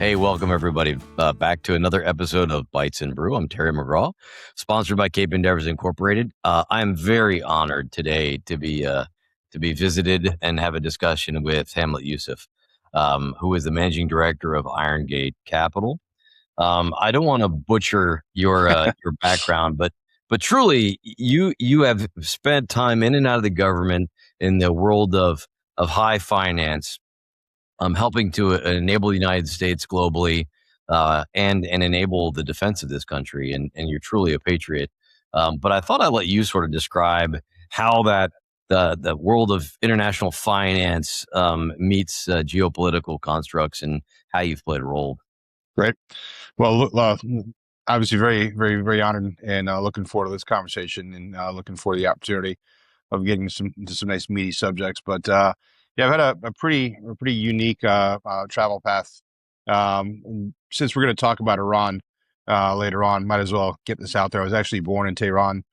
Hey, welcome everybody back to another episode of Bytes Brew. I'm Terry McGraw, sponsored by Cape Endeavors Incorporated. I am very honored today to be visited and have a discussion with Hamlet Yousef, who is the managing director of Irongate Capital. I don't want to butcher your background, but truly, you have spent time in and out of the government in the world of high finance, helping to enable the United States globally, and enable the defense of this country. And you're truly a patriot. But I thought I'd let you sort of describe how that the world of international finance meets geopolitical constructs and how you've played a role. Great. Well, obviously very, very, very honored and looking forward to this conversation and looking for the opportunity of getting into some nice meaty subjects. But yeah, I've had a pretty unique travel path. And since we're going to talk about Iran later on, might as well get this out there. I was actually born in Tehran,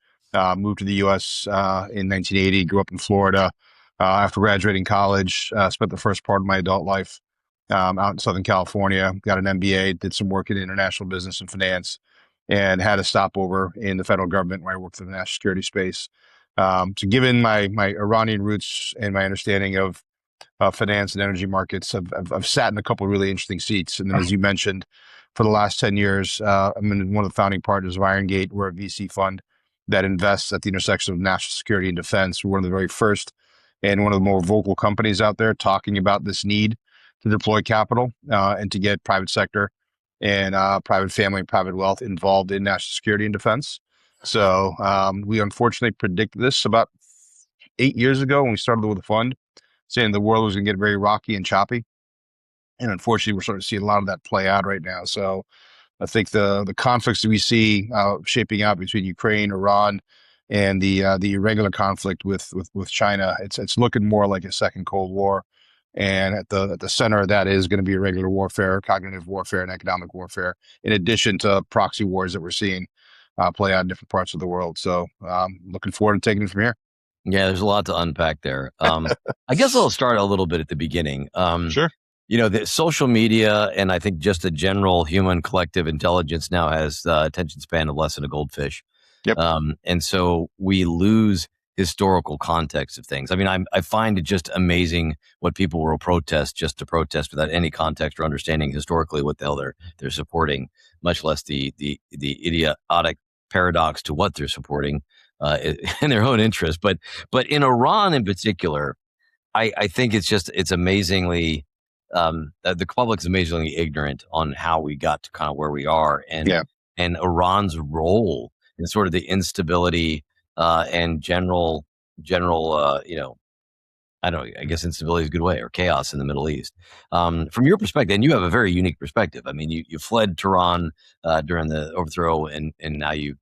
moved to the U.S. In 1980, grew up in Florida. After graduating college, spent the first part of my adult life out in Southern California, got an MBA, did some work in international business and finance, and had a stopover in the federal government where I worked in the national security space. So given my Iranian roots and my understanding of finance and energy markets, I've sat in a couple of really interesting seats. And then, as you mentioned, for the last 10 years, I'm one of the founding partners of Irongate. We're a VC fund that invests at the intersection of national security and defense. We're one of the very first and one of the more vocal companies out there talking about this need to deploy capital and to get private sector and private family and private wealth involved in national security and defense. So we unfortunately predicted this about 8 years ago when we started with the fund, saying the world was going to get very rocky and choppy. And unfortunately, we're starting to see a lot of that play out right now. So I think the conflicts that we see shaping out between Ukraine, Iran, and the irregular conflict with China, it's looking more like a second Cold War. And at the center of that is going to be irregular warfare, cognitive warfare, and economic warfare, in addition to proxy wars that we're seeing play out in different parts of the world. So looking forward to taking it from here. Yeah, there's a lot to unpack there. I guess I'll start a little bit at the beginning. Sure. You know, the social media and I think just a general human collective intelligence now has the attention span of less than a goldfish. Yep. And so we lose historical context of things. I mean, I find it just amazing what people will protest just to protest without any context or understanding historically what the hell they're supporting, much less the idiotic paradox to what they're supporting in their own interest. But in Iran in particular, I think it's amazingly the public's amazingly ignorant on how we got to kind of where we are, and Iran's role in sort of the instability and general I don't know, I guess instability is a good way, or chaos in the Middle East. From your perspective, and you have a very unique perspective. I mean, you fled Tehran during the overthrow, and now you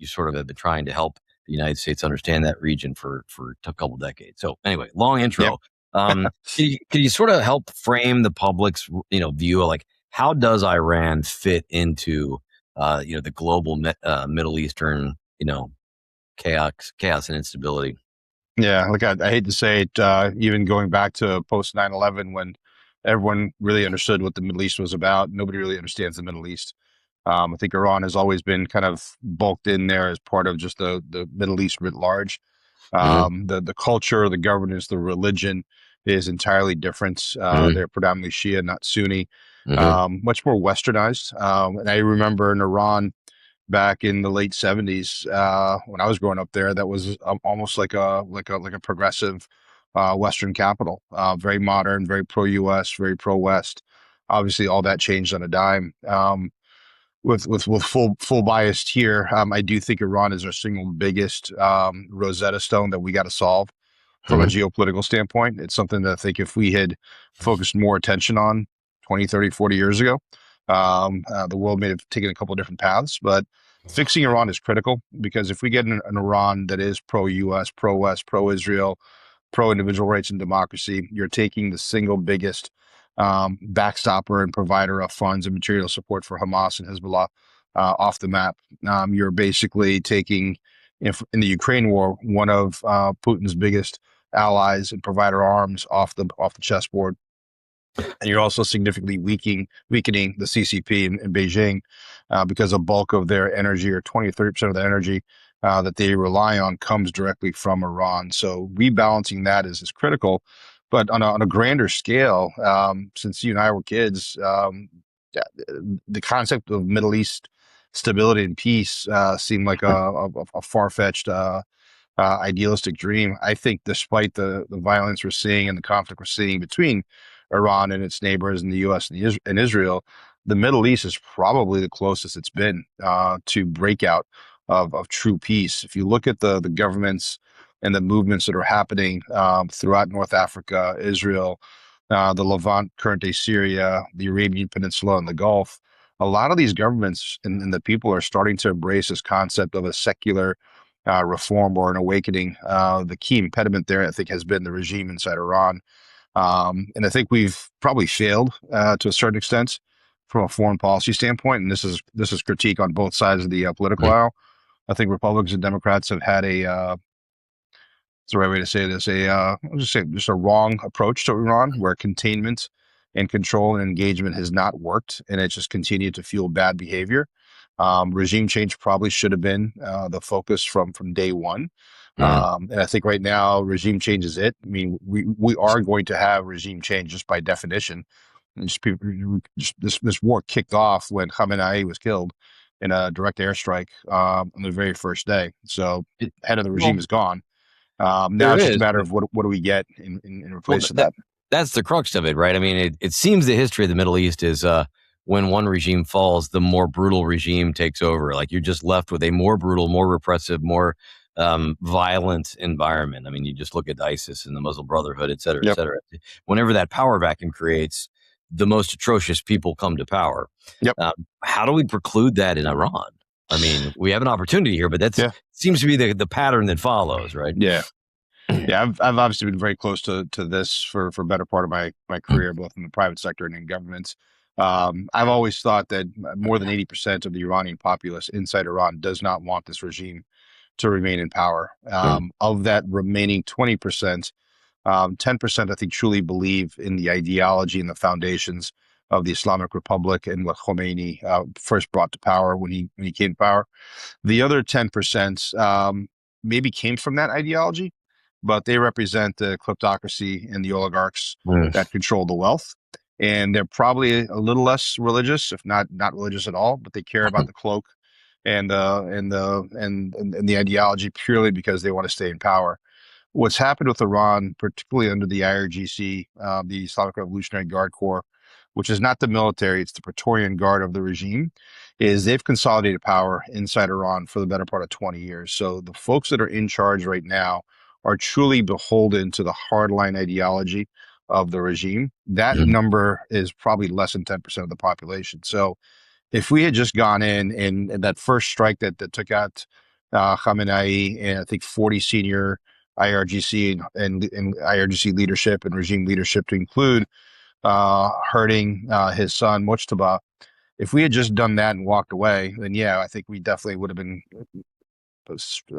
sort of have been trying to help the United States understand that region for a couple decades. So anyway, long intro. Yep. Can you sort of help frame the public's view of like how does Iran fit into the global Middle Eastern chaos and instability? Yeah, look, I hate to say it, even going back to post 9/11 when everyone really understood what the Middle East was about, nobody really understands the Middle East. I think Iran has always been kind of bulked in there as part of just the Middle East writ large. The culture, the governance, the religion is entirely different. They're predominantly Shia, not Sunni, much more westernized. And I remember in Iran back in the late 70s, when I was growing up there, that was almost like a progressive Western capital, very modern, very pro-US, very pro-West. Obviously, all that changed on a dime. With full bias here, I do think Iran is our single biggest Rosetta Stone that we got to solve from a geopolitical standpoint. It's something that I think if we had focused more attention on 20, 30, 40 years ago, the world may have taken a couple of different paths. But fixing Iran is critical, because if we get an Iran that is pro-US, pro-West, pro-Israel, pro-individual rights and democracy, you're taking the single biggest backstopper and provider of funds and material support for Hamas and Hezbollah off the map. You're basically taking, in the Ukraine war, one of Putin's biggest allies and provider arms off the chessboard. and you're also significantly weakening the CCP in Beijing because a bulk of their energy, or 20 or 30% of the energy that they rely on, comes directly from Iran. So rebalancing that is critical. But on a grander scale, since you and I were kids, the concept of Middle East stability and peace seemed like a far-fetched idealistic dream. I think despite the violence we're seeing and the conflict we're seeing between Iran and its neighbors and the U.S. and Israel, the Middle East is probably the closest it's been to breakout of true peace. If you look at the governments and the movements that are happening throughout North Africa, Israel, the Levant, current day Syria, the Arabian Peninsula, and the Gulf, a lot of these governments and the people are starting to embrace this concept of a secular reform or an awakening. The key impediment there, I think, has been the regime inside Iran. And I think we've probably failed to a certain extent from a foreign policy standpoint. And this is critique on both sides of the political Mm, aisle. I think Republicans and Democrats have had it's the right way to say this, I'll just say just a wrong approach to Iran, where containment and control and engagement has not worked, and it just continued to fuel bad behavior. Regime change probably should have been the focus from day one. mm, And I think right now regime change is it. I mean, we are going to have regime change just by definition. And just people, just this war kicked off when Khamenei was killed in a direct airstrike on the very first day. So it, head of the regime well, is gone. Now there it's just a is. matter of what do we get in Well, place of that. that's the crux of it, right? I mean, it seems the history of the Middle East is when one regime falls, the more brutal regime takes over. Like you're just left with a more brutal, more repressive, more violent environment. I mean, you just look at ISIS and the Muslim Brotherhood, et cetera, et Yep. cetera. Whenever that power vacuum creates, the most atrocious people come to power. Yep. How do we preclude that in Iran? I mean, we have an opportunity here, but that Yeah. seems to be the pattern that follows, right? Yeah. Yeah. I've obviously been very close to this for a better part of my career, both in the private sector and in governments. I've always thought that more than 80% of the Iranian populace inside Iran does not want this regime to remain in power. Of that remaining 20%, 10% I think truly believe in the ideology and the foundations of the Islamic Republic and what Khomeini first brought to power when he came to power. The other 10% maybe came from that ideology, but they represent the kleptocracy and the oligarchs Mm, that control the wealth. And they're probably a little less religious, if not religious at all, but they care about the cloak and the ideology purely because they want to stay in power. What's happened with Iran, particularly under the IRGC, the Islamic Revolutionary Guard Corps, which is not the military, it's the Praetorian Guard of the regime, is they've consolidated power inside Iran for the better part of 20 years. So the folks that are in charge right now are truly beholden to the hardline ideology of the regime. That mm, number is probably less than 10% of the population. So if we had just gone in and that first strike that took out Khamenei and I think 40 senior IRGC and IRGC leadership and regime leadership to include hurting his son Mujtaba, if we had just done that and walked away, then yeah, I think we definitely would have been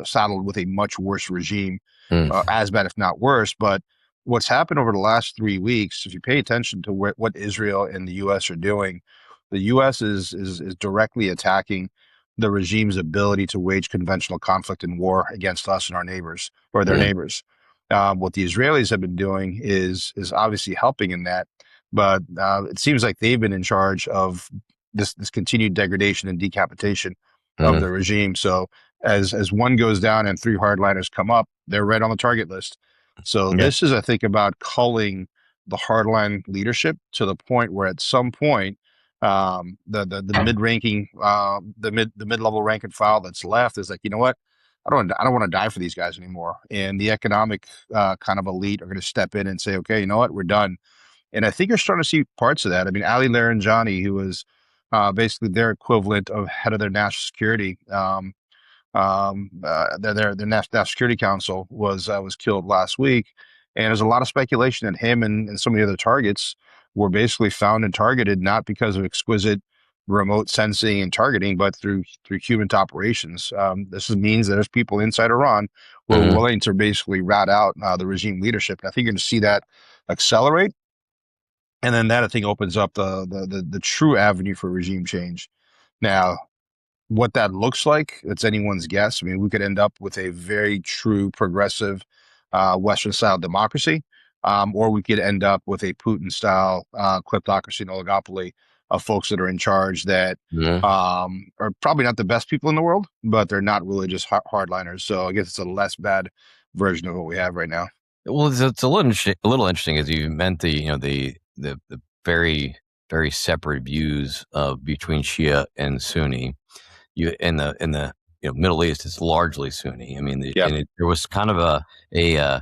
saddled with a much worse regime, mm, as bad, if not worse. But what's happened over the last 3 weeks, if you pay attention to what Israel and the U.S. are doing, the U.S. is directly attacking the regime's ability to wage conventional conflict and war against us and our neighbors or their mm, neighbors. What the Israelis have been doing is obviously helping in that, but it seems like they've been in charge of this continued degradation and decapitation of mm. the regime. So as one goes down and three hardliners come up, they're right on the target list. So Yeah. this is, I think, about culling the hardline leadership to the point where at some point, the mid ranking, the mid level rank and file that's left is like, you know what? I don't want to die for these guys anymore. And the economic kind of elite are going to step in and say, okay, you know what? We're done. And I think you're starting to see parts of that. I mean, Ali Laranjani, who was basically their equivalent of head of their national security, their National Security Council was killed last week, and there's a lot of speculation that him and some of the other targets were basically found and targeted not because of exquisite remote sensing and targeting, but through human operations. This means that there's people inside Iran who are Mhm. willing to basically rat out the regime leadership, and I think you're going to see that accelerate. And then that, I think, opens up the true avenue for regime change. Now, what that looks like, it's anyone's guess. I mean, we could end up with a very true progressive Western style democracy, or we could end up with a Putin style kleptocracy and oligopoly of folks that are in charge that Mhm. are probably not the best people in the world, but they're not religious hardliners. So I guess it's a less bad version of what we have right now. Well, it's a little interesting as you meant the very very separate views of between Shia and Sunni. You in the Middle East, it's largely Sunni. I mean, Yeah. there was kind of a uh,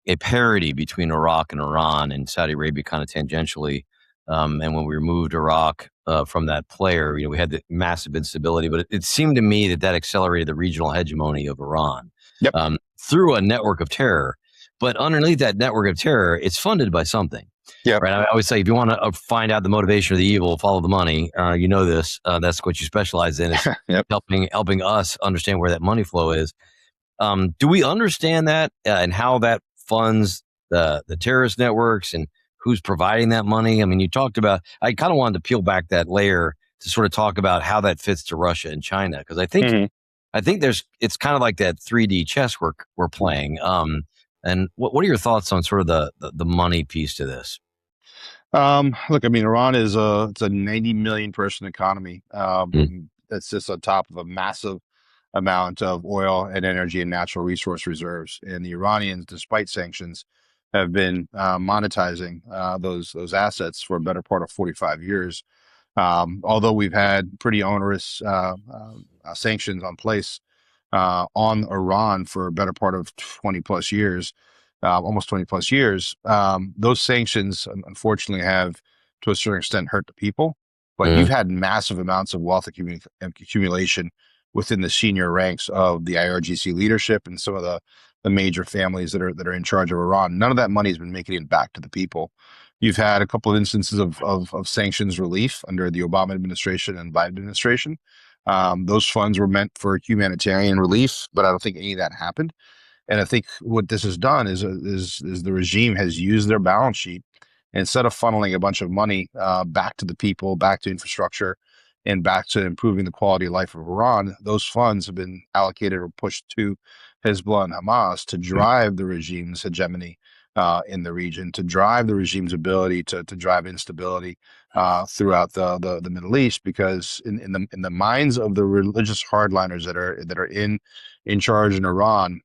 a parity between Iraq and Iran and Saudi Arabia, kind of tangentially. And when we removed Iraq from that player, we had the massive instability. But it seemed to me that accelerated the regional hegemony of Iran Yep. through a network of terror. But underneath that network of terror, it's funded by something. Yep. Right. I always say, if you want to find out the motivation of the evil, follow the money. You know this. That's what you specialize in, is Yep. helping us understand where that money flow is. Do we understand that and how that funds the terrorist networks and who's providing that money? I mean, you talked about. I kind of wanted to peel back that layer to sort of talk about how that fits to Russia and China, because Mhm. I think it's kind of like that 3D chess we're playing. And what are your thoughts on sort of the money piece to this? Look, I mean, Iran is it's a 90 million person economy. Mm, That's just on top of a massive amount of oil and energy and natural resource reserves. And the Iranians, despite sanctions, have been monetizing those assets for a better part of 45 years. Although we've had pretty onerous sanctions on place on Iran for a better part of 20 plus years, almost 20 plus years. Those sanctions, unfortunately, have to a certain extent hurt the people. But you've mm, had massive amounts of wealth accumulation within the senior ranks of the IRGC leadership and some of the major families that are in charge of Iran. None of that money has been making it back to the people. You've had a couple of instances of sanctions relief under the Obama administration and Biden administration. Those funds were meant for humanitarian relief, but I don't think any of that happened. And I think what this has done is the regime has used their balance sheet, instead of funneling a bunch of money back to the people, back to infrastructure, and back to improving the quality of life of Iran. Those funds have been allocated or pushed to Hezbollah and Hamas to drive the regime's hegemony in the region, to drive the regime's ability to drive instability throughout the Middle East. Because in the minds of the religious hardliners that are in charge in Iran,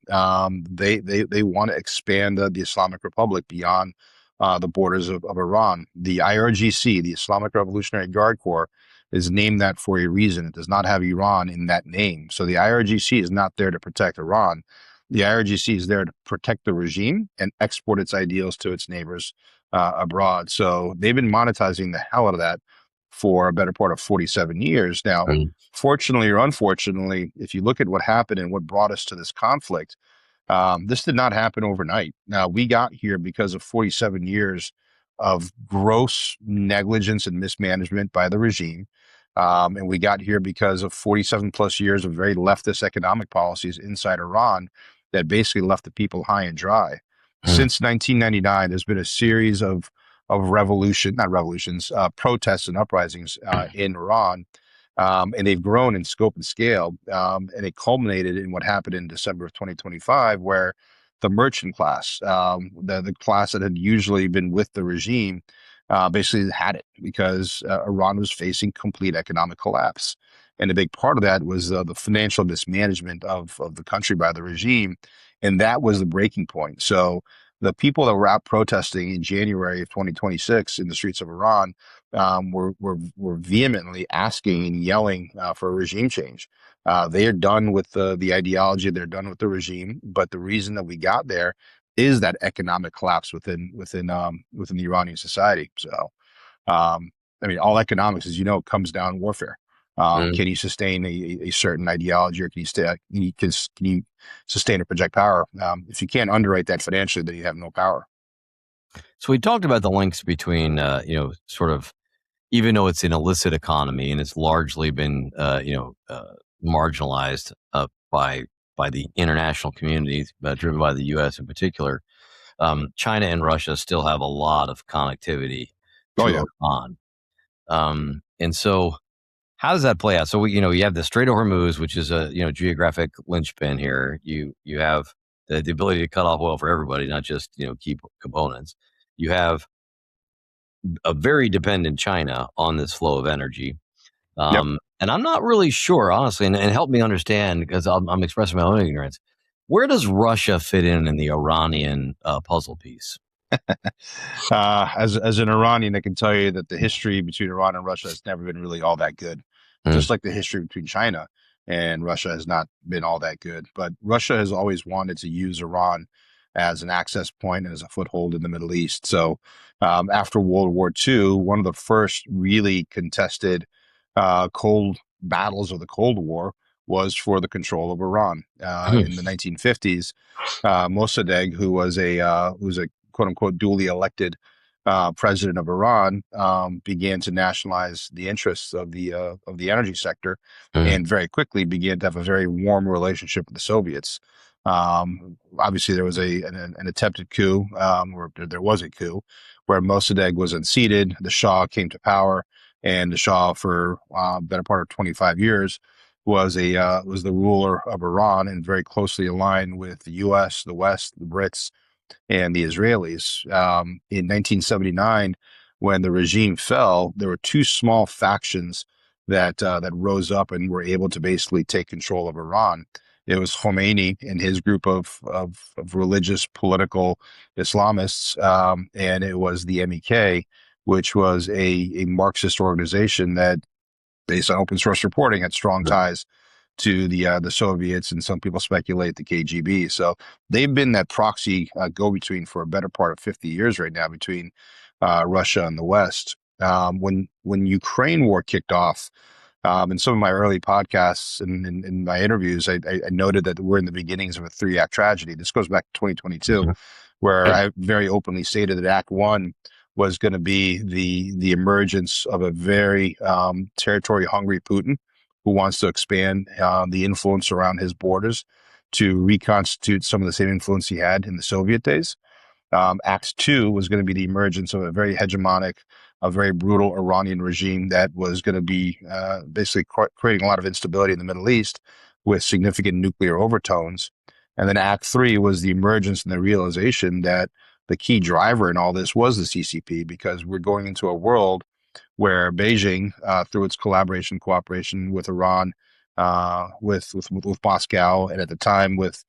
they want to expand the Islamic Republic beyond the borders of Iran. The IRGC, the Islamic Revolutionary Guard Corps, is named that for a reason. It does not have Iran in that name. So the IRGC is not there to protect Iran. The IRGC is there to protect the regime and export its ideals to its neighbors abroad. So they've been monetizing the hell out of that for a better part of 47 years. Now, mm, fortunately or unfortunately, if you look at what happened and what brought us to this conflict, this did not happen overnight. Now, we got here because of 47 years of gross negligence and mismanagement by the regime. And we got here because of 47 plus years of very leftist economic policies inside Iran that basically left the people high and dry. mm, Since 1999, there's been a series of not revolutions, protests and uprisings in Iran, and they've grown in scope and scale. And it culminated in what happened in December of 2025, where the merchant class, the class that had usually been with the regime, basically had it because Iran was facing complete economic collapse. And a big part of that was the financial mismanagement of the country by the regime. And that was the breaking point. So the people that were out protesting in January of 2026 in the streets of Iran were vehemently asking and yelling for a regime change. They are done with the ideology. They're done with the regime. But the reason that we got there is that economic collapse within the Iranian society. So, I mean, all economics, as you know, comes down warfare. mm. Can you sustain a certain ideology, or can you sustain or project power? If you can't underwrite that financially, then you have no power. So we talked about the links between sort of, even though it's an illicit economy and it's largely been marginalized by the international communities, driven by the U.S. in particular. China and Russia still have a lot of connectivity. Oh to yeah. Iran. And so how does that play out? So you have the Strait of Hormuz, which is a geographic linchpin here. You have the ability to cut off oil for everybody, not just key components. You have a very dependent China on this flow of energy. Yep. And I'm not really sure, honestly, and help me understand because I'm expressing my own ignorance. Where does Russia fit in the Iranian puzzle piece? As an Iranian, I can tell you that the history between Iran and Russia has never been really all that good. Mm, Just like the history between China and Russia has not been all that good. But Russia has always wanted to use Iran as an access point and as a foothold in the Middle East. So after World War II, one of the first really contested cold battles of the Cold War was for the control of Iran. In the 1950s, Mossadegh, who was a quote unquote duly elected president of Iran, began to nationalize the interests of the energy sector, mm, and very quickly began to have a very warm relationship with the Soviets. Obviously, there was an attempted coup, or there was a coup, where Mossadegh was unseated. The Shah came to power, and the Shah, for better part of 25 years, was the ruler of Iran and very closely aligned with the U.S., the West, the Brits, and the Israelis. In 1979, when the regime fell, there were two small factions that rose up and were able to basically take control of Iran. It was Khomeini and his group of religious political Islamists, and it was the MEK, which was a Marxist organization that, based on open source reporting, had strong mm, ties to the Soviets, and some people speculate the KGB. So they've been that proxy go-between for a better part of 50 years right now between Russia and the West. When Ukraine war kicked off, in some of my early podcasts and in my interviews, I noted that we're in the beginnings of a three-act tragedy. This goes back to 2022, mm. where Right. I very openly stated that Act One was going to be the emergence of a very territory-hungry Putin who wants to expand the influence around his borders to reconstitute some of the same influence he had in the Soviet days. Act Two was going to be the emergence of a very hegemonic, a very brutal Iranian regime that was going to be basically creating a lot of instability in the Middle East with significant nuclear overtones. And then Act Three was the emergence and the realization that the key driver in all this was the CCP, because we're going into a world where Beijing, through its collaboration, cooperation with Iran, with Moscow, and at the time with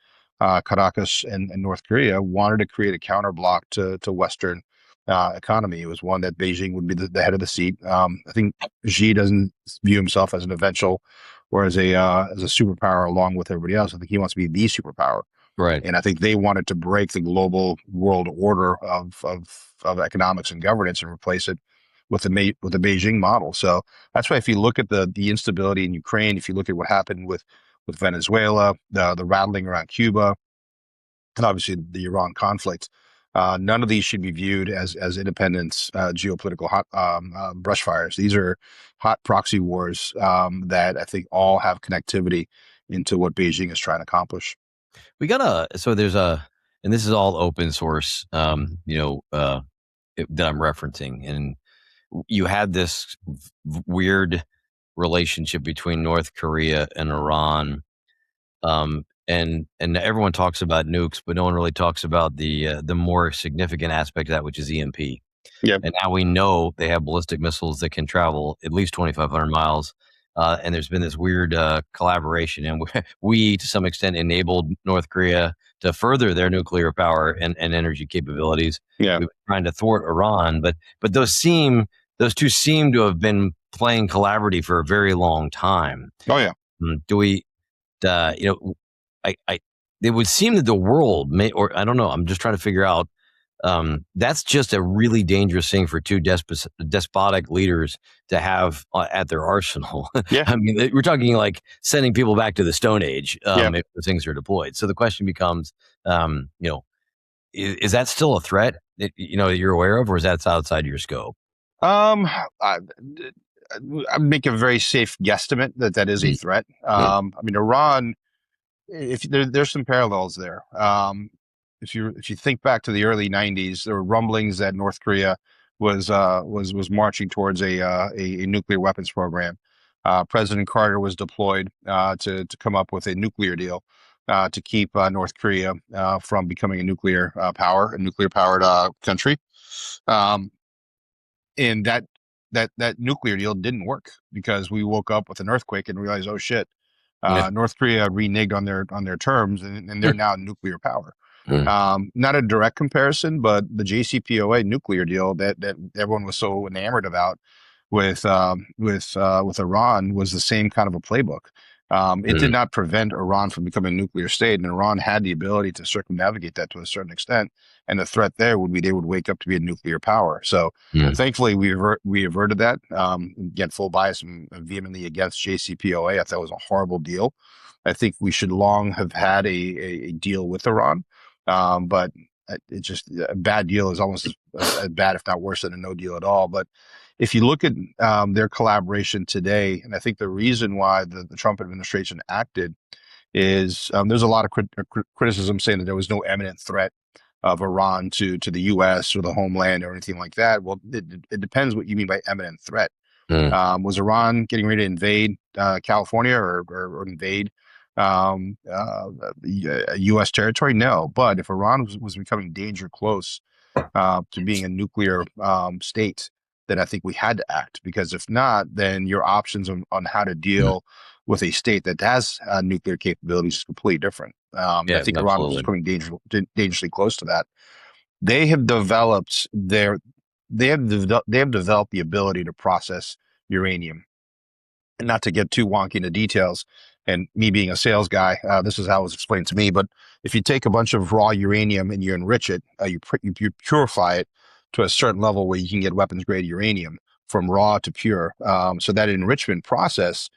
Caracas and North Korea, wanted to create a counterblock to Western economy. It was one that Beijing would be the head of the seat. I think Xi doesn't view himself as an eventual or as a superpower along with everybody else. I think he wants to be the superpower. Right. And I think they wanted to break the global world order of economics and governance and replace it with the Beijing model. So that's why, if you look at the instability in Ukraine, if you look at what happened with Venezuela, the rattling around Cuba, and obviously the Iran conflict, none of these should be viewed as independent geopolitical hot brush fires. These are hot proxy wars that I think all have connectivity into what Beijing is trying to accomplish. We got so there's and this is all open source, that I'm referencing. And you had this weird relationship between North Korea and Iran. And everyone talks about nukes, but no one really talks about the more significant aspect of that, which is EMP. Yep. And now we know they have ballistic missiles that can travel at least 2,500 miles. And there's been this weird collaboration, and we, to some extent, enabled North Korea to further their nuclear power and energy capabilities. Yeah. We've been trying to thwart Iran, but those two seem to have been playing collaborative for a very long time. Oh yeah. Do we, I it would seem that the world may, or I don't know, I'm just trying to figure out. That's just a really dangerous thing for two despotic leaders to have at their arsenal. Yeah. I mean, we're talking like sending people back to the Stone Age Yeah. if those things are deployed. So the question becomes, is that still a threat that you're aware of, or is that outside your scope? I make a very safe guesstimate that is a threat. I mean, Iran, if there's some parallels there. If you think back to the early 90s, there were rumblings that North Korea was marching towards a nuclear weapons program. President Carter was deployed to come up with a nuclear deal to keep North Korea from becoming a nuclear power, a nuclear powered country. Um, and that nuclear deal didn't work because we woke up with an earthquake and realized, oh shit, Yeah. North Korea reneged on their terms, and they're now nuclear power. Mm. Not a direct comparison, but the JCPOA nuclear deal that everyone was so enamored about with Iran was the same kind of a playbook. It did Mm. not prevent Iran from becoming a nuclear state, and Iran had the ability to circumnavigate that to a certain extent. And the threat there would be they would wake up to be a nuclear power. So Mm. thankfully, we averted that. Again, full bias and vehemently against JCPOA. I thought it was a horrible deal. I think we should long have had a deal with Iran, but it just a bad deal is almost as bad, if not worse, than a no deal at all. But if you look at their collaboration today, and I think the reason why the Trump administration acted is there's a lot of criticism saying that there was no imminent threat of Iran to the U.S. or the homeland or anything like that. Well, it depends what you mean by imminent threat. Mm. Was Iran getting ready to invade California or invade U.S. territory? No. But if Iran was becoming danger close to being a nuclear state, then I think we had to act, because if not, then your options on how to Mm. deal with a state that has nuclear capabilities is completely different. I Yeah, think Iran was absolutely. coming dangerously close to that. They have developed they have developed the ability to process uranium. And not to get too wonky into details, and me being a sales guy, this is how it was explained to me. But if you take a bunch of raw uranium and you enrich it, you purify it to a certain level where you can get weapons grade uranium from raw to pure. So that enrichment process,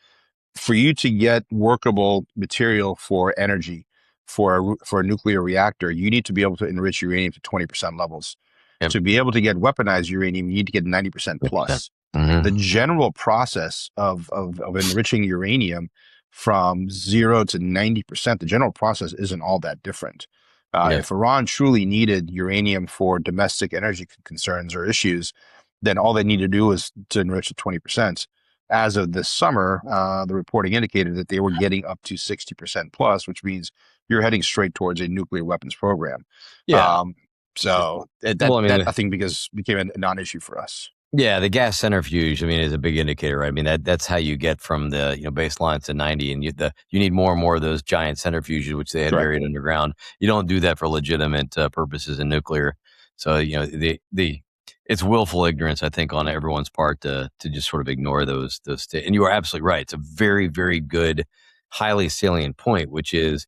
for you to get workable material for energy for a nuclear reactor, you need to be able to enrich uranium to 20% levels. Yep. To be able to get weaponized uranium, you need to get 90% 100%. plus. Mm-hmm. The general process of enriching uranium from 0 to 90%, the general process isn't all that different. Yeah. If Iran truly needed uranium for domestic energy concerns or issues, then all they need to do is to enrich to 20%. As of this summer, the reporting indicated that they were getting up to 60% plus, which means you're heading straight towards a nuclear weapons program. Yeah. Um, so Well, I that mean, I think became a non-issue for us. yeah, the gas centrifuge, I mean, is a big indicator, right? I mean, that's how you get from the baseline to 90, and you need more and more of those giant centrifuges, which they had Correct. buried underground. You don't do that for legitimate purposes in nuclear. So the it's willful ignorance, I think, on everyone's part to just sort of ignore those. And you are absolutely right. It's a very, very good, highly salient point, which is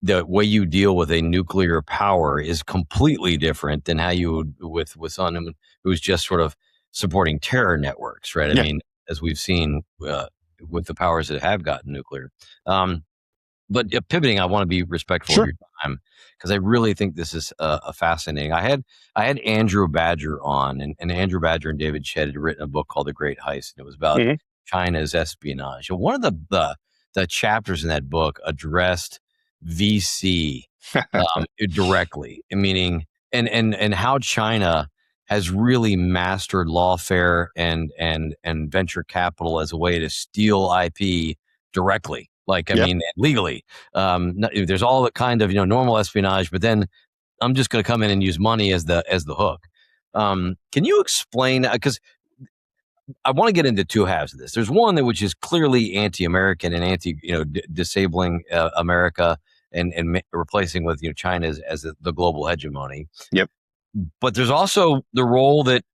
the way you deal with a nuclear power is completely different than how you would with someone who's just sort of supporting terror networks, right? I Yeah, mean, as we've seen with the powers that have gotten nuclear. But pivoting, I want to be respectful of sure. your time because I really think this is a fascinating. I had Andrew Badger on, and Andrew Badger and David Shedd had written a book called The Great Heist, and it was about Hmm. China's espionage. And one of the chapters in that book addressed VC directly, meaning and how China has really mastered lawfare and venture capital as a way to steal IP directly. Like, I Yep. mean, legally. There's all that kind of normal espionage, but then I'm just going to come in and use money as the hook. Can you explain? Because I want to get into two halves of this. There's one that which is clearly anti-American and disabling America and replacing with China as the global hegemony. Yep. But there's also the role that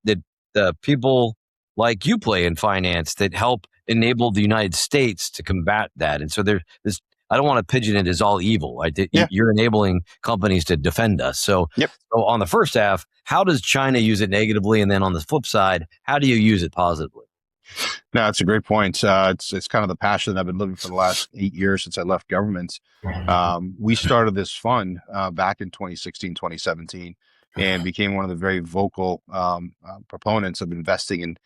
people like you play in finance that help enable the United States to combat that. And so there's this. I don't want to pigeon it as all evil. Right? Yeah. You're enabling companies to defend us. So, Yep. so on the first half, how does China use it negatively? And then on the flip side, how do you use it positively? No, it's a great point. It's kind of the passion that I've been living for the last 8 years since I left government. We started this fund back in 2016, 2017, and became one of the very vocal proponents of investing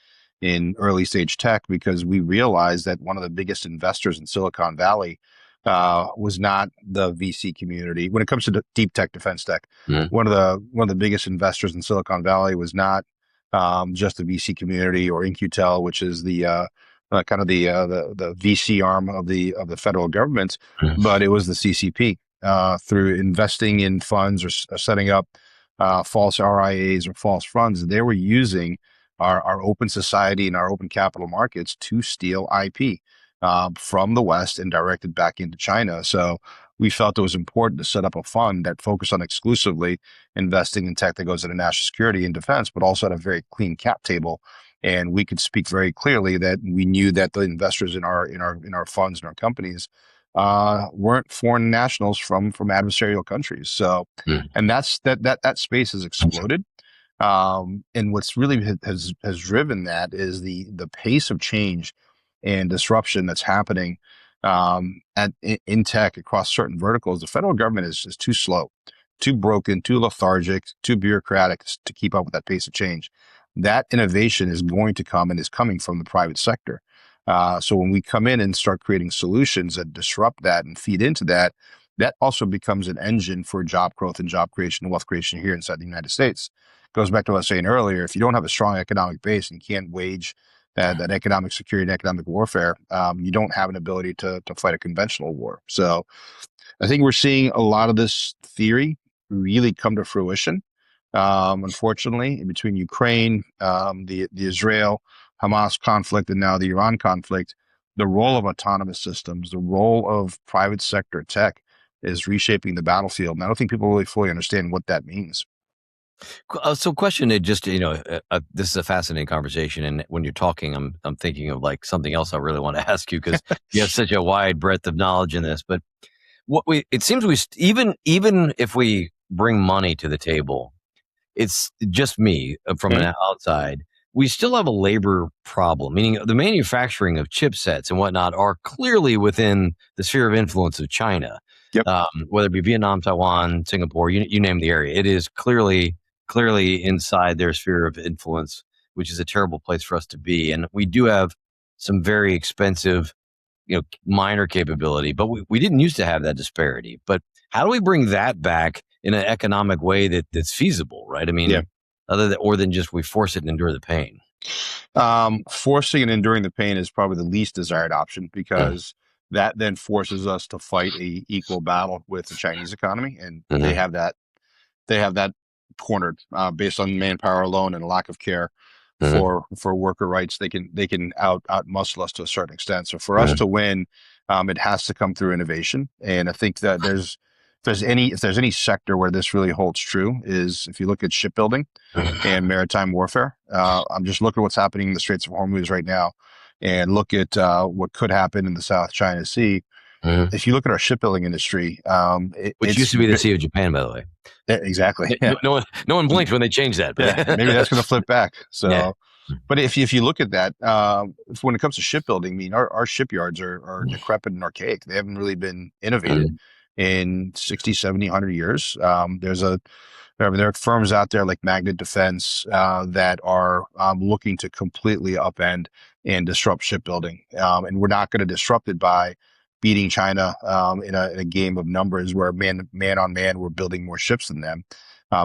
in early stage tech, because we realized that one of the biggest investors in Silicon Valley was not the VC community when it comes to deep tech, defense tech. Mm. One of the biggest investors in Silicon Valley was not just the VC community, or InQtel, which is kind of the VC arm of the federal government, but it was the CCP through investing in funds or setting up false RIAs or false funds. They were using our open society and our open capital markets to steal IP from the West and direct it back into China. So we felt it was important to set up a fund that focused on exclusively investing in tech that goes into national security and defense, but also had a very clean cap table. And we could speak very clearly that we knew that the investors in our funds and our companies weren't foreign nationals from adversarial countries. So, and that space has exploded. And what's really has driven that is the pace of change and disruption that's happening in tech across certain verticals. The federal government is too slow, too broken, too lethargic, too bureaucratic to keep up with that pace of change. That innovation is going to come and is coming from the private sector. So when we come in and start creating solutions that disrupt that and feed into that, that also becomes an engine for job growth and job creation and wealth creation here inside the United States. Goes back to what I was saying earlier. If you don't have a strong economic base and can't wage that economic security and economic warfare, you don't have an ability to fight a conventional war. So I think we're seeing a lot of this theory really come to fruition. Unfortunately, between Ukraine, the Israel Hamas conflict, and now the Iran conflict, the role of autonomous systems, the role of private sector tech is reshaping the battlefield. And I don't think people really fully understand what that means. So question, it just, this is a fascinating conversation. And when you're talking, I'm thinking of like something else I really want to ask you, because you have such a wide breadth of knowledge in this. But it seems even if we bring money to the table, it's just me from an outside, we still have a labor problem, meaning the manufacturing of chipsets and whatnot are clearly within the sphere of influence of China. Yep. Whether it be Vietnam, Taiwan, Singapore, you name the area, it is clearly inside their sphere of influence, which is a terrible place for us to be. And we do have some very expensive, minor capability, but we didn't used to have that disparity. But how do we bring that back in an economic way that's feasible, right? I mean, other than just we force it and endure the pain. Forcing and enduring the pain is probably the least desired option, because that then forces us to fight a equal battle with the Chinese economy, and they have that cornered based on manpower alone and lack of care for worker rights. They can out muscle us to a certain extent. So for us to win, it has to come through innovation. And I think that if there's any sector where this really holds true, is if you look at shipbuilding and maritime warfare. I'm just looking at what's happening in the Straits of Hormuz right now, and look at what could happen in the South China Sea. If you look at our shipbuilding industry, which used to be the Sea of Japan, by the way. Exactly. Yeah. No one blinked when they changed that. Yeah, maybe that's going to flip back. So, but if you look at that, when it comes to shipbuilding, I mean, our shipyards are decrepit and archaic. They haven't really been innovated in 60, 70, 100 years. There are firms out there like Magnet Defense that are looking to completely upend and disrupt shipbuilding. And we're not going to disrupt it by beating China in a game of numbers where man on man, we're building more ships than them.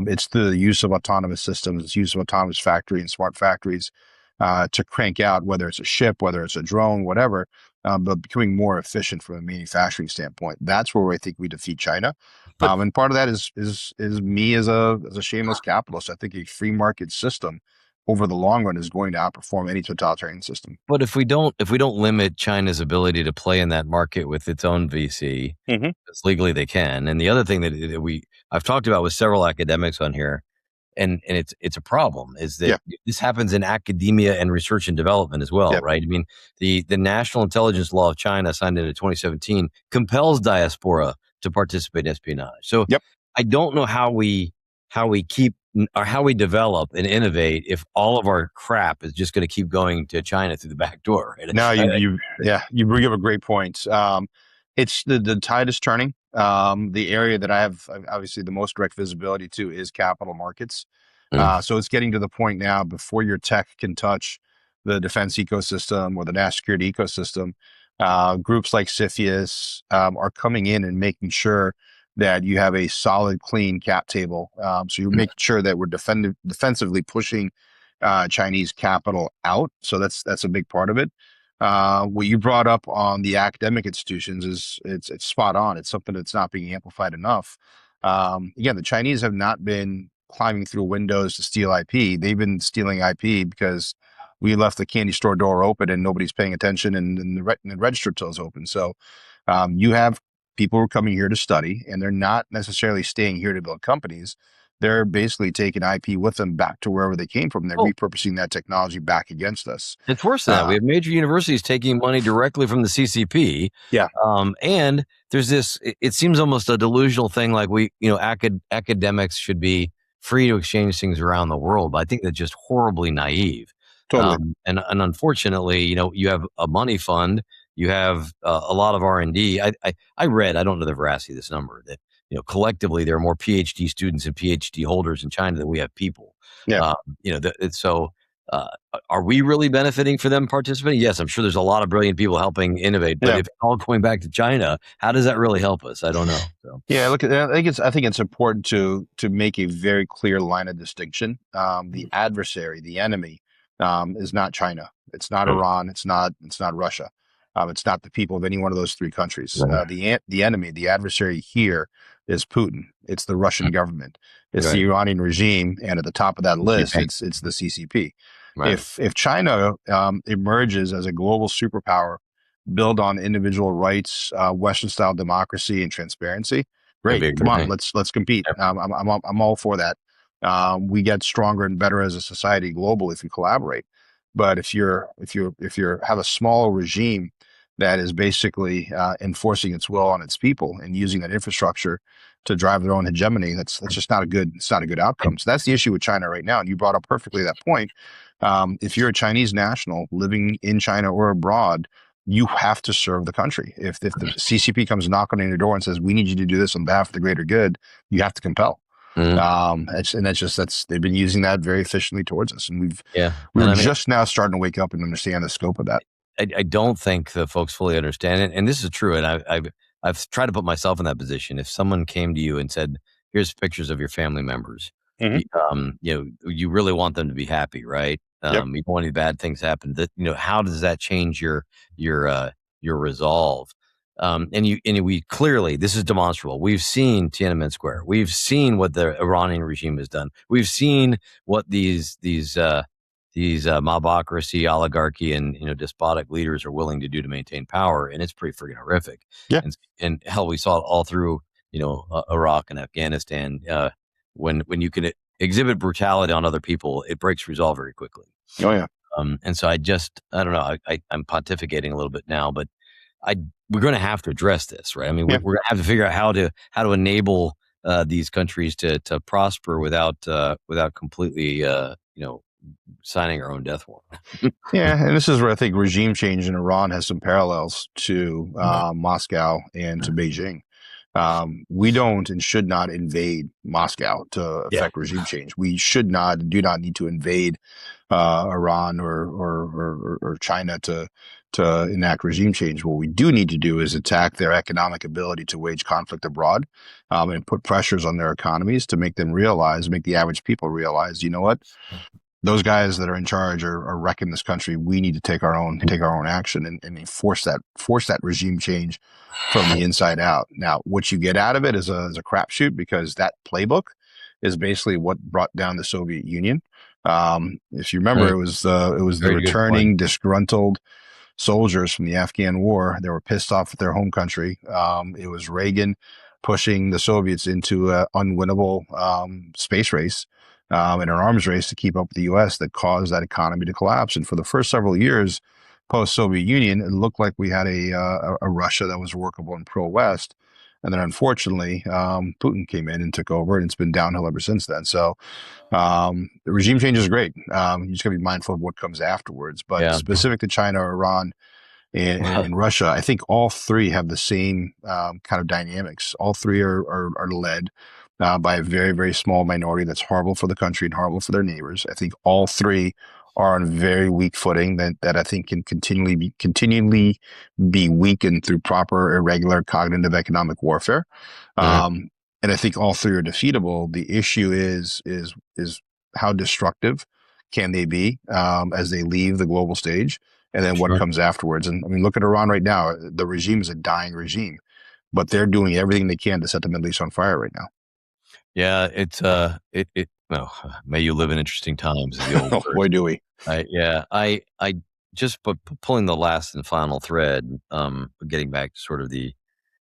It's the use of autonomous systems, it's use of autonomous factory and smart factories to crank out, whether it's a ship, whether it's a drone, whatever, but becoming more efficient from a manufacturing standpoint. That's where I think we defeat China. And part of that is me as a shameless capitalist. I think a free market system over the long run is going to outperform any totalitarian system. But if we don't limit China's ability to play in that market with its own VC, as legally they can. And the other thing that I've talked about with several academics on here, and it's a problem, is that this happens in academia and research and development as well, right? I mean, the National Intelligence Law of China, signed into 2017, compels diaspora to participate in espionage. So I don't know how we keep, or how we develop and innovate if all of our crap is just going to keep going to China through the back door. Right? No, you bring up a great point. It's the tide is turning. The area that I have obviously the most direct visibility to is capital markets. So it's getting to the point now, before your tech can touch the defense ecosystem or the national security ecosystem, groups like CFIUS are coming in and making sure that you have a solid, clean cap table. So you're making sure that we're defensively pushing Chinese capital out. So that's a big part of it. What you brought up on the academic institutions is it's spot on. It's something that's not being amplified enough. Again, the Chinese have not been climbing through windows to steal IP. They've been stealing IP because we left the candy store door open and nobody's paying attention, and the register till's open. So you have people who are coming here to study, and they're not necessarily staying here to build companies. They're basically taking IP with them back to wherever they came from. They're repurposing that technology back against us. It's worse than that. We have major universities taking money directly from the CCP. Yeah. And there's this, it seems almost a delusional thing, like academics should be free to exchange things around the world. But I think that's just horribly naive. Totally. And unfortunately, you have a money fund, you have a lot of R&D. I read, I don't know the veracity of this number, that collectively there are more PhD students and PhD holders in China than we have people. Yeah. Are we really benefiting for them participating? Yes, I'm sure there's a lot of brilliant people helping innovate, but if it's all going back to China, how does that really help us? I don't know. So. Yeah, look, I think it's important to make a very clear line of distinction. The adversary, the enemy, is not China. It's not Iran. It's not Russia. It's not the people of any one of those three countries. The enemy, the adversary here is Putin. It's the Russian government. It's the Iranian regime, and at the top of that list, it's the CCP. Right. If China emerges as a global superpower, build on individual rights, Western style democracy and transparency, great. Come on, let's compete. I'm all for that. We get stronger and better as a society globally if we collaborate. But if you have a small regime that is basically enforcing its will on its people and using that infrastructure to drive their own hegemony, that's just not a good outcome. So that's the issue with China right now. And you brought up perfectly that point. If you're a Chinese national living in China or abroad, you have to serve the country. If the CCP comes knocking on your door and says, "We need you to do this on behalf of the greater good," you have to compel. They've been using that very efficiently towards us, and we're just now starting to wake up and understand the scope of that. I don't think the folks fully understand it, and this is true. And I've tried to put myself in that position. If someone came to you and said, "Here's pictures of your family members," you really want them to be happy, right? You don't want any bad things to happen. How does that change your resolve? And we clearly, this is demonstrable. We've seen Tiananmen Square. We've seen what the Iranian regime has done. We've seen what these mobocracy, oligarchy, and despotic leaders are willing to do to maintain power, and it's pretty freaking horrific. Yeah. And hell, we saw it all through Iraq and Afghanistan. When you can exhibit brutality on other people, it breaks resolve very quickly. Oh yeah. And so I don't know. I'm pontificating a little bit now, but we're going to have to address this, right? I mean, we're going to have to figure out how to enable these countries to prosper without completely signing our own death warrant. Yeah, and this is where I think regime change in Iran has some parallels to Moscow and to Beijing. We don't and should not invade Moscow to affect regime change. We should not and do not need to invade Iran or China to enact regime change. What we do need to do is attack their economic ability to wage conflict abroad, and put pressures on their economies to make them realize, make the average people realize, you know what? Those guys that are in charge are wrecking this country. We need to take our own action and force that regime change from the inside out. Now, what you get out of it is a crapshoot, because that playbook is basically what brought down the Soviet Union. If you remember, it was the returning disgruntled soldiers from the Afghan war. They were pissed off at their home country. It was Reagan pushing the Soviets into an unwinnable space race. In an arms race to keep up with the U.S. that caused that economy to collapse. And for the first several years post-Soviet Union, it looked like we had a Russia that was workable and pro-West. And then unfortunately, Putin came in and took over, and it's been downhill ever since then. So the regime change is great. You just got to be mindful of what comes afterwards. But specific to China, Iran, and Russia, I think all three have the same kind of dynamics. All three are led by a very, very small minority that's horrible for the country and horrible for their neighbors. I think all three are on very weak footing that I think can continually be weakened through proper, irregular, cognitive economic warfare. And I think all three are defeatable. The issue is how destructive can they be as they leave the global stage, and then what Sure. comes afterwards. And I mean, look at Iran right now. The regime is a dying regime, but they're doing everything they can to set the Middle East on fire right now. Yeah, it's well, may you live in interesting times is the old Oh word. boy, do we. I just pulling the last and final thread, getting back to sort of the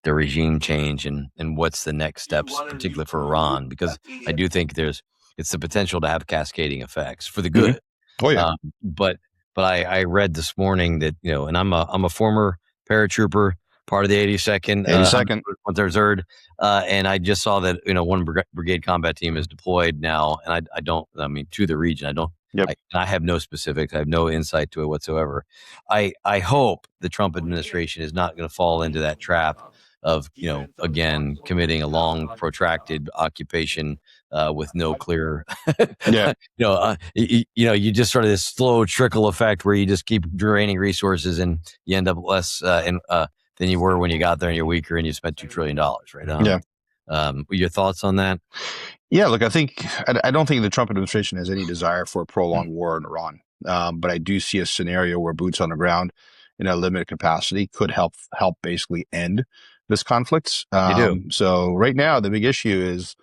regime change and what's the next steps, particularly for Iran, because I do think it's the potential to have cascading effects for the Mm-hmm. good. Oh yeah, Um, but I read this morning that, and I'm a former paratrooper, part of the 82nd 82nd. 103rd Reserve, and I just saw that one brigade combat team is deployed now, and I mean to the region. Yep. I have no specifics. I have no insight to it whatsoever. I hope the Trump administration is not going to fall into that trap of again committing a long protracted occupation with no clear Yeah. you just sort of this slow trickle effect where you just keep draining resources and you end up less than you were when you got there, and you're weaker and you spent $2 trillion, right? Yeah. Your thoughts on that? Yeah, look, I don't think the Trump administration has any desire for a prolonged war in Iran, but I do see a scenario where boots on the ground in a limited capacity could help basically end this conflict. You do. So right now, the big issue is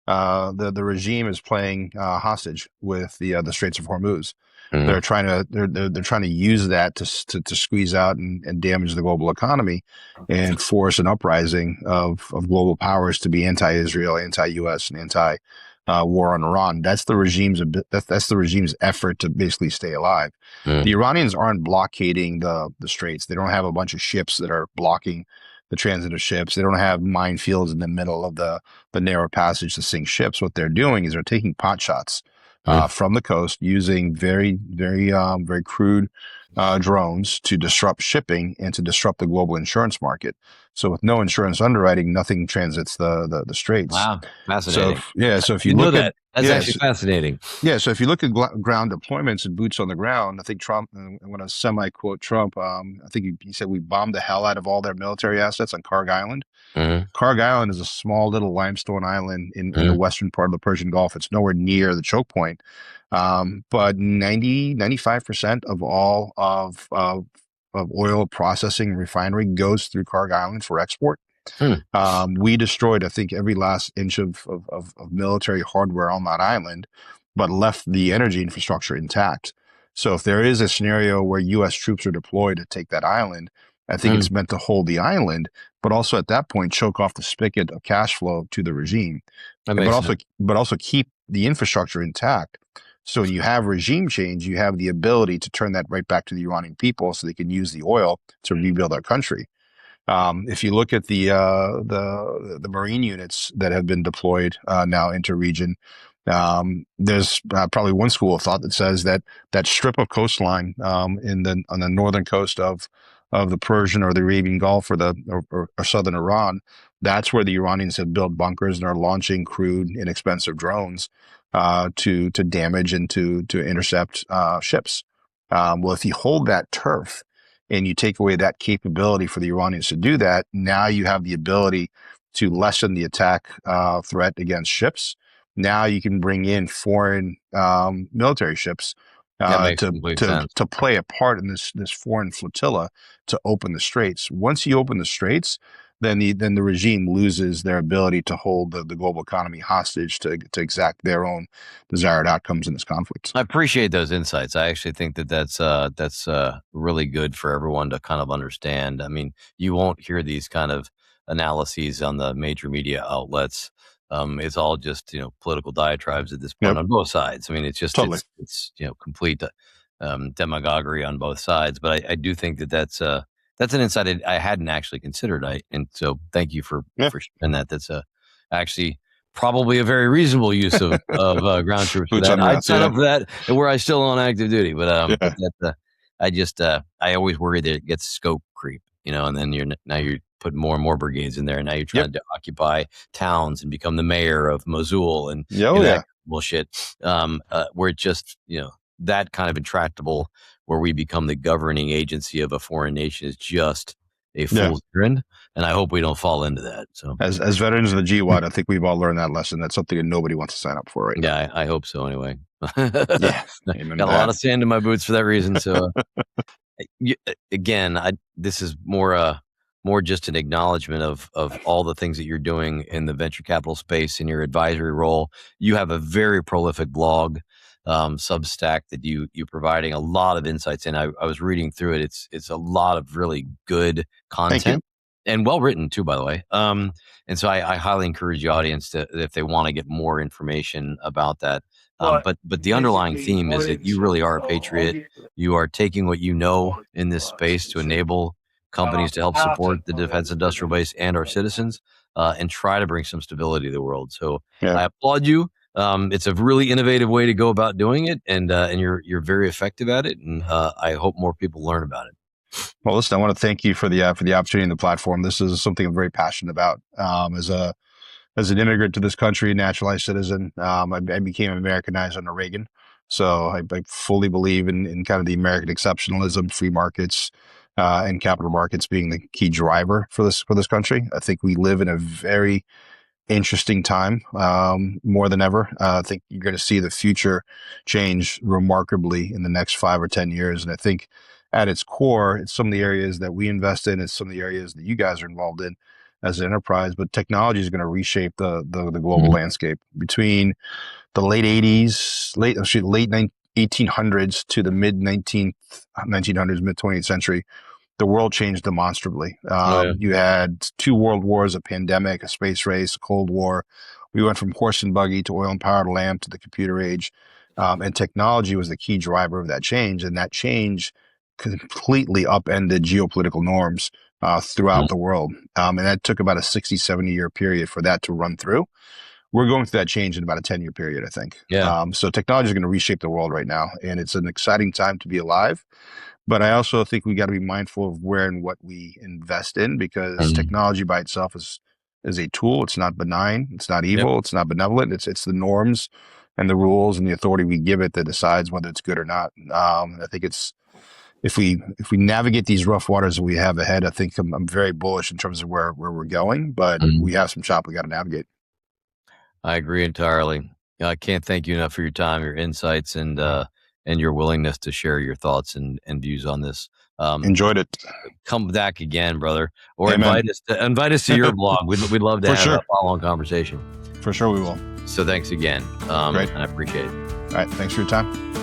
the regime is playing hostage with the Straits of Hormuz. Mhm. They're trying to use that to squeeze out and damage the global economy and force an uprising of global powers to be anti-Israel, anti-U.S., and anti-war on Iran. That's the regime's effort to basically stay alive. Mhm. The Iranians aren't blockading the straits. They don't have a bunch of ships that are blocking the transit of ships. They don't have minefields in the middle of the narrow passage to sink ships. What they're doing is they're taking pot shots from the coast using very crude drones to disrupt shipping and to disrupt the global insurance market. So with no insurance underwriting, nothing transits the straits. Wow, fascinating. So if you Didn't know look that. at That's actually fascinating. yeah, so if you look at ground deployments and boots on the ground, I think Trump, I'm going to semi-quote Trump, I think he said we bombed the hell out of all their military assets on Karg Island. Mm-hmm. Karg Island is a small little limestone island in the Mm-hmm. western part of the Persian Gulf. It's nowhere near the choke point. But 95% of all of oil processing and refinery goes through Karg Island for export. We destroyed, I think, every last inch of military hardware on that island, but left the energy infrastructure intact. So if there is a scenario where U.S. troops are deployed to take that island, I think it's meant to hold the island, but also at that point choke off the spigot of cash flow to the regime, but also keep the infrastructure intact. So when you have regime change, you have the ability to turn that right back to the Iranian people, so they can use the oil to rebuild our country. If you look at the Marine units that have been deployed now into region, there's probably one school of thought that says that strip of coastline on the northern coast of the Persian or the Arabian Gulf or southern Iran, that's where the Iranians have built bunkers and are launching crude, inexpensive drones to damage and to intercept ships. Well, if you hold that turf and you take away that capability for the Iranians to do that, now you have the ability to lessen the attack threat against ships. Now you can bring in foreign military ships to play a part in this foreign flotilla to open the straits. Once you open the straits, then the regime loses their ability to hold the global economy hostage to exact their own desired outcomes in this conflict. I appreciate those insights. I actually think that's really good for everyone to kind of understand. I mean, you won't hear these kind of analyses on the major media outlets. It's all just political diatribes at this point on both sides. I mean, it's just Totally. it's complete demagoguery on both sides. But I do think that's an insight I hadn't actually considered. And so thank you for sharing that. That's actually probably a very reasonable use of ground troops for that. I'd sign up for that were I still on active duty. But I always worry that it gets scope creep, and then you're putting more and more brigades in there, and now you're trying to occupy towns and become the mayor of Mosul and that bullshit. Where it just that kind of intractable, where we become the governing agency of a foreign nation, is just a fool's errand, and I hope we don't fall into that. So, as veterans of the GWAT, I think we've all learned that lesson. That's something that nobody wants to sign up for right now. Yeah, I hope so. Anyway, yeah, got a lot of sand in my boots for that reason. So, again, this is more just an acknowledgement of all the things that you're doing in the venture capital space in your advisory role. You have a very prolific blog, Substack, that you're providing a lot of insights in. I was reading through it. It's a lot of really good content and well written too, by the way. And so I highly encourage the audience to, if they want to get more information about that. But the underlying theme is that you really are a patriot. You are taking what you know in this space to enable companies to help support the defense industrial base and our citizens, and try to bring some stability to the world. So I applaud you. It's a really innovative way to go about doing it, and you're very effective at it. And I hope more people learn about it. Well, listen, I want to thank you for the opportunity and the platform. This is something I'm very passionate about. As an immigrant to this country, naturalized citizen, I became Americanized under Reagan. So I fully believe in kind of the American exceptionalism, free markets, and capital markets being the key driver for this country. I think we live in a very interesting time, more than ever. I think you're going to see the future change remarkably in the next 5 or 10 years. And I think at its core, it's some of the areas that we invest in. It's some of the areas that you guys are involved in as an enterprise, but technology is going to reshape the global landscape. Between the late 1800s to the mid 1900s, mid 20th century, the world changed demonstrably. You had 2 world wars, a pandemic, a space race, a Cold War. We went from horse and buggy to oil and powered lamp to the computer age. And technology was the key driver of that change. And that change completely upended geopolitical norms throughout the world. And that took about a 60, 70-year period for that to run through. We're going through that change in about a 10-year period, I think. So technology is going to reshape the world right now. And it's an exciting time to be alive. But I also think we got to be mindful of where and what we invest in, because technology by itself is a tool. It's not benign. It's not evil. It's not benevolent. It's the norms and the rules and the authority we give it that decides whether it's good or not. I think it's, if we navigate these rough waters that we have ahead, I think I'm very bullish in terms of where we're going, but we have some shop we got to navigate. I agree entirely. I can't thank you enough for your time, your insights, and your willingness to share your thoughts and views on this. Enjoyed it. Come back again, brother, or invite us to your blog. We'd love to have a follow-on conversation. For sure we will. So thanks again. Great. I appreciate it. All right. Thanks for your time.